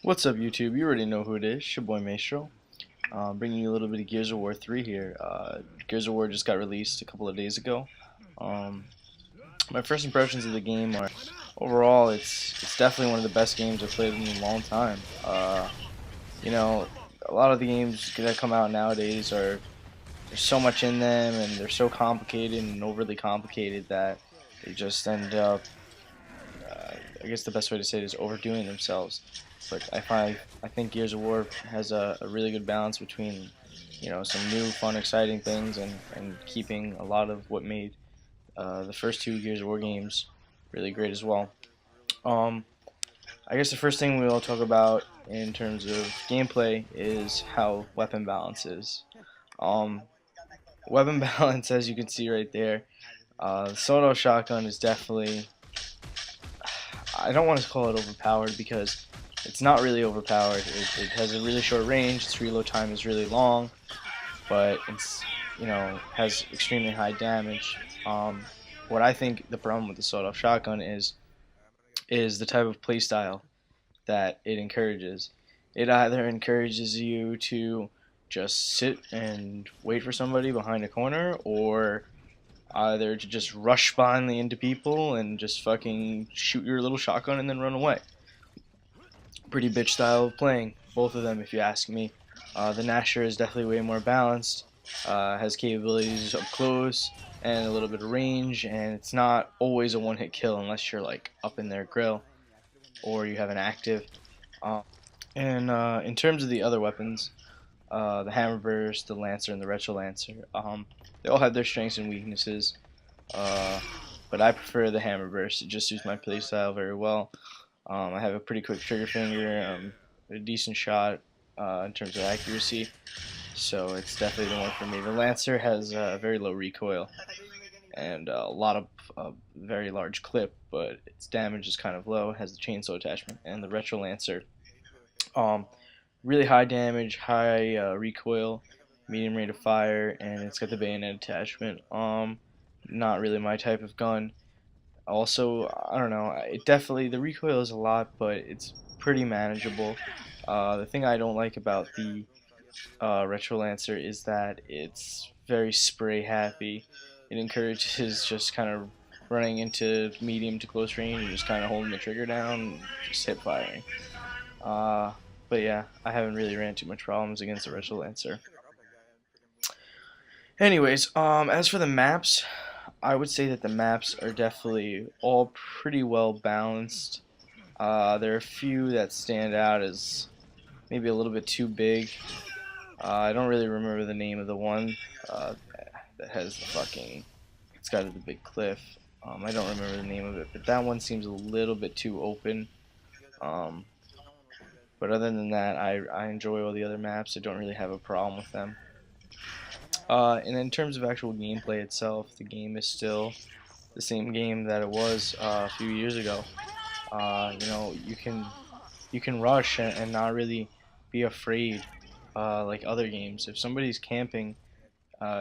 What's up, YouTube? You already know who it is. It's your boy Maestro. Bringing you a little bit of Gears of War 3 here. Gears of War just got released a couple of days ago. Um, my first impressions of the game are, overall, it's definitely one of the best games I've played in a long time. You know, a lot of the games that come out nowadays there's so much in them, and they're so complicated and overly complicated that they just end up, I guess the best way to say it is overdoing themselves. But I think Gears of War has a really good balance between, some new, fun, exciting things and keeping a lot of what made the first two Gears of War games really great as well. Um, I guess the first thing we'll talk about in terms of gameplay is how weapon balance is. Um, Weapon balance, as you can see right there, the solo shotgun is definitely, I don't want to call it overpowered because it's not really overpowered. It has a really short range. Its reload time is really long, but it's has extremely high damage. What I think the problem with the sawed-off shotgun is the type of playstyle that it encourages. It either encourages you to just sit and wait for somebody behind a corner, or either to just rush blindly into people and just fucking shoot your little shotgun and then run away. Pretty bitch style of playing, both of them if you ask me. The Nasher is definitely way more balanced, has capabilities up close and a little bit of range, and it's not always a one-hit kill unless you're like up in their grill or you have an active. And in terms of the other weapons, the Hammerburst, the Lancer, and the Retro Lancer, they all have their strengths and weaknesses. Uh, but I prefer the Hammerburst. It just suits my playstyle very well. I have a pretty quick trigger finger, a decent shot in terms of accuracy, so it's definitely the one for me. The Lancer has a very low recoil and a lot of very large clip, but its damage is kind of low. It has the chainsaw attachment, and the Retro Lancer, um, really high damage, high recoil, medium rate of fire, and it's got the bayonet attachment. Not really my type of gun. Also, I don't know. It definitely, the recoil is a lot, but it's pretty manageable. The thing I don't like about the Retro Lancer is that it's very spray happy. It encourages just kind of running into medium to close range and just kind of holding the trigger down, and just hip firing. Uh, but yeah, I haven't really ran too much problems against the Retro Lancer. Anyways, as for the maps, I would say that the maps are definitely all pretty well balanced. There are a few that stand out as maybe a little bit too big. I don't really remember the name of the one uh, that has the fucking. It's got the big cliff. I don't remember the name of it, but that one seems a little bit too open. Um, but other than that, I enjoy all the other maps. I don't really have a problem with them. And in terms of actual gameplay itself, the game is still the same game that it was a few years ago. You can rush and not really be afraid like other games. If somebody's camping,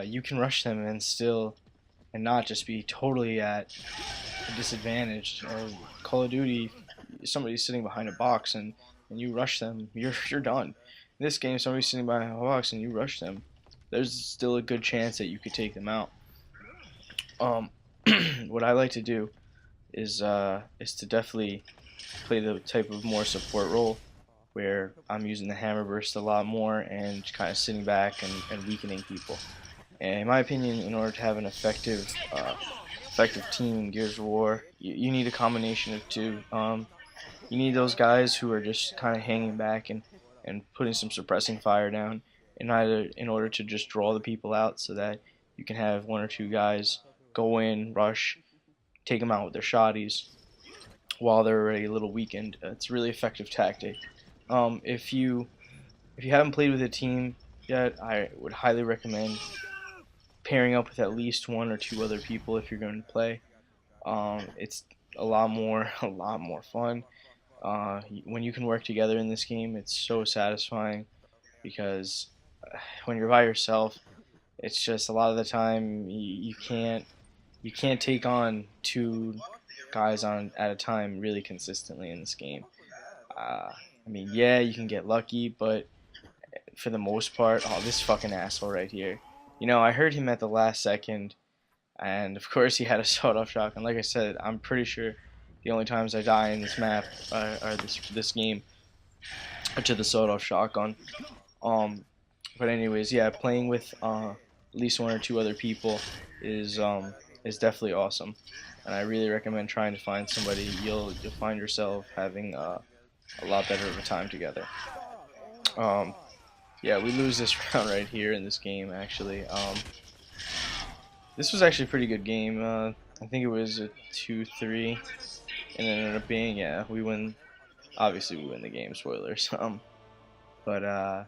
you can rush them and not just be totally at a disadvantage. Call of Duty, somebody's sitting behind a box and you rush them, you're done. In this game, somebody's sitting behind a box and you rush them, there's still a good chance that you could take them out. Um, what I like to do is to definitely play the type of more support role where I'm using the hammer burst a lot more and kind of sitting back and weakening people. And in my opinion, in order to have an effective team in Gears of War, you need a combination of two. You need those guys who are just kind of hanging back and putting some suppressing fire down in order to just draw the people out so that you can have one or two guys go in, rush, take them out with their shotties while they're already a little weakened. It's a really effective tactic. If you haven't played with a team yet, I would highly recommend pairing up with at least one or two other people if you're going to play. It's a lot more a lot more fun. When you can work together in this game, it's so satisfying because when you're by yourself, it's just a lot of the time you can't take on two guys on at a time really consistently in this game. Uh, I mean, yeah, you can get lucky, but for the most part, oh, this fucking asshole right here. You know, I heard him at the last second, and of course he had a sawed-off shotgun. Like I said, I'm pretty sure the only times I die in this map or this game are to the sawed-off shotgun. Um, but anyways, yeah, playing with at least one or two other people is definitely awesome, and I really recommend trying to find somebody. You'll find yourself having a lot better of a time together. Um, yeah, we lose this round right here in this game. Actually, this was actually a pretty good game. I think it was a 2-3, and it ended up being, yeah, we win. Obviously, we win the game. Spoilers. But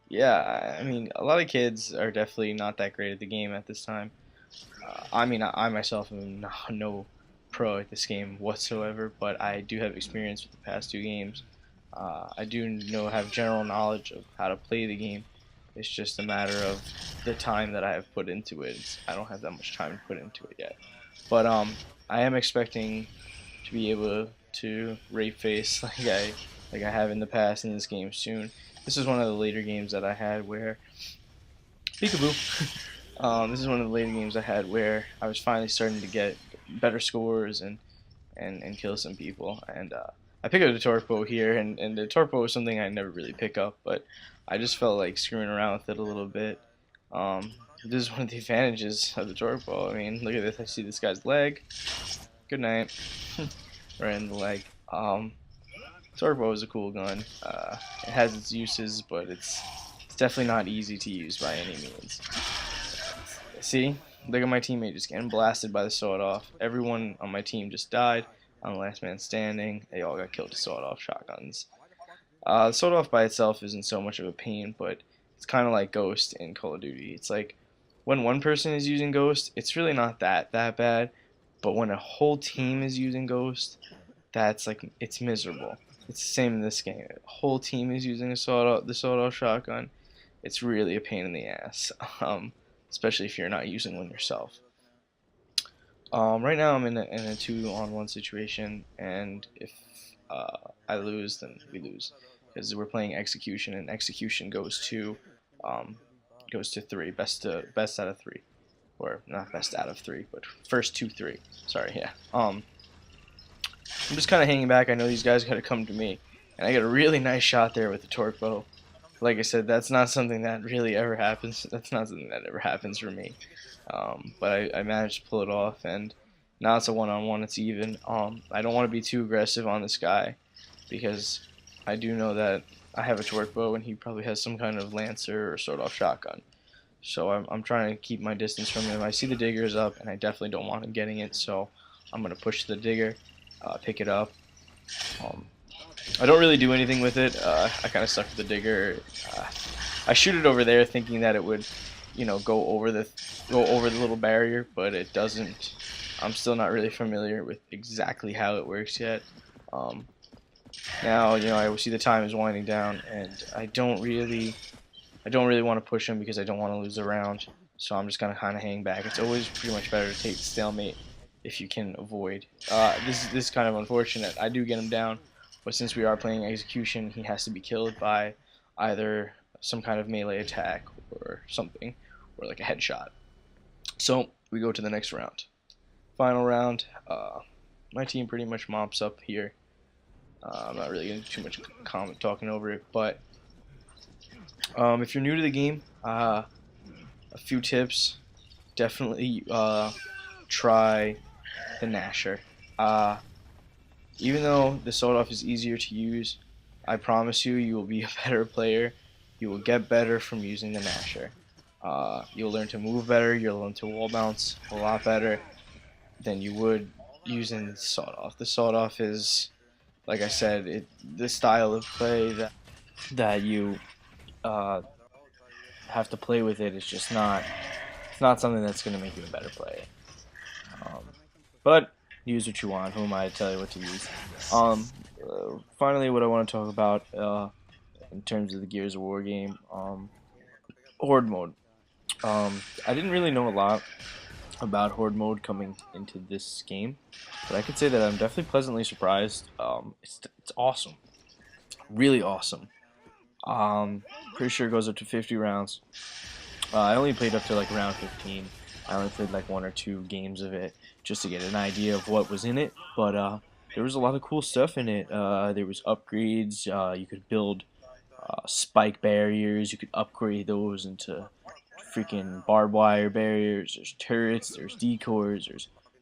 yeah, I mean, a lot of kids are definitely not that great at the game at this time. I mean, I myself am no pro at this game whatsoever, but I do have experience with the past two games. I do have general knowledge of how to play the game. It's just a matter of the time that I have put into it. I don't have that much time to put into it yet. But I am expecting to be able to rape face like I have in the past in this game soon. This is one of the later games that I had where peekaboo. This is one of the later games I had where I was finally starting to get better scores and kill some people. And I picked up the torque bow here, and the torque bow was something I never really pick up, but I just felt like screwing around with it a little bit. This is one of the advantages of the torque bow. I mean, look at this. I see this guy's leg. Good night. Right in the leg. Torque bow is a cool gun. It has its uses, but it's definitely not easy to use by any means. See? Look at my teammate just getting blasted by the sawed-off. Everyone on my team just died. I'm the last man standing. They all got killed with sawed-off shotguns. The sawed-off by itself isn't so much of a pain, but it's kind of like Ghost in Call of Duty. It's like when one person is using Ghost, it's really not that bad. But when a whole team is using Ghost, that's like, it's miserable. It's the same in this game. A whole team is using the sawed-off shotgun. It's really a pain in the ass, especially if you're not using one yourself. Right now I'm in a 2-on-1 situation, and if I lose, then we lose, because we're playing execution, and execution goes to 3, best out of 3, or not best out of 3, but first 2-3. Sorry, yeah. I'm just kind of hanging back. I know these guys got to come to me, and I got a really nice shot there with the torque bow. Like I said, that's not something that really ever happens. That's not something that ever happens for me. But I managed to pull it off, and now it's a 1-on-1. It's even. I don't want to be too aggressive on this guy, because I do know that I have a torque bow, and he probably has some kind of lancer or sawed-off shotgun. So I'm trying to keep my distance from him. I see the digger's up, and I definitely don't want him getting it, so I'm going to push the digger, pick it up. I don't really do anything with it. I kind of suck with the digger. I shoot it over there thinking that it would, go over the little barrier, but it doesn't. I'm still not really familiar with exactly how it works yet. Now, I see the time is winding down, and I don't really want to push him because I don't want to lose a round. So I'm just gonna kind of hang back. It's always pretty much better to take the stalemate if you can avoid. This is kind of unfortunate. I do get him down, but since we are playing execution, he has to be killed by either some kind of melee attack or something, or like a headshot. So we go to the next round. Final round. My team pretty much mops up here. I'm not really getting too much comment talking over it, but if you're new to the game, a few tips. Definitely try the Gnasher. Even though the sawed-off is easier to use, I promise you will be a better player. You will get better from using the Gnasher. You'll learn to move better. You'll learn to wall bounce a lot better than you would using the sawed-off. The sawed-off is, like I said, the style of play that you have to play with it is just not. It's not something that's going to make you a better player. But use what you want. Who am I to tell you what to use? Finally, what I want to talk about in terms of the Gears of War game, horde mode. I didn't really know a lot about horde mode coming into this game, but I could say that I'm definitely pleasantly surprised. It's awesome. Really awesome. Pretty sure it goes up to 50 rounds. I only played up to like round 15. I only played like one or two games of it just to get an idea of what was in it. But there was a lot of cool stuff in it. There was upgrades. You could build spike barriers. You could upgrade those into freaking barbed wire barriers. There's turrets. There's decoys.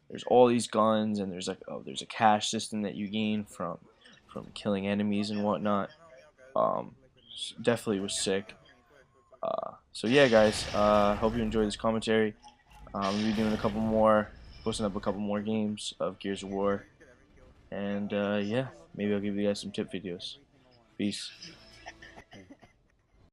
There's all these guns, and there's a cash system that you gain from killing enemies and whatnot. Um, Definitely was sick. So yeah, guys. Hope you enjoyed this commentary. We'll be doing a couple more, posting up a couple more games of Gears of War, and yeah, maybe I'll give you guys some tip videos. Peace.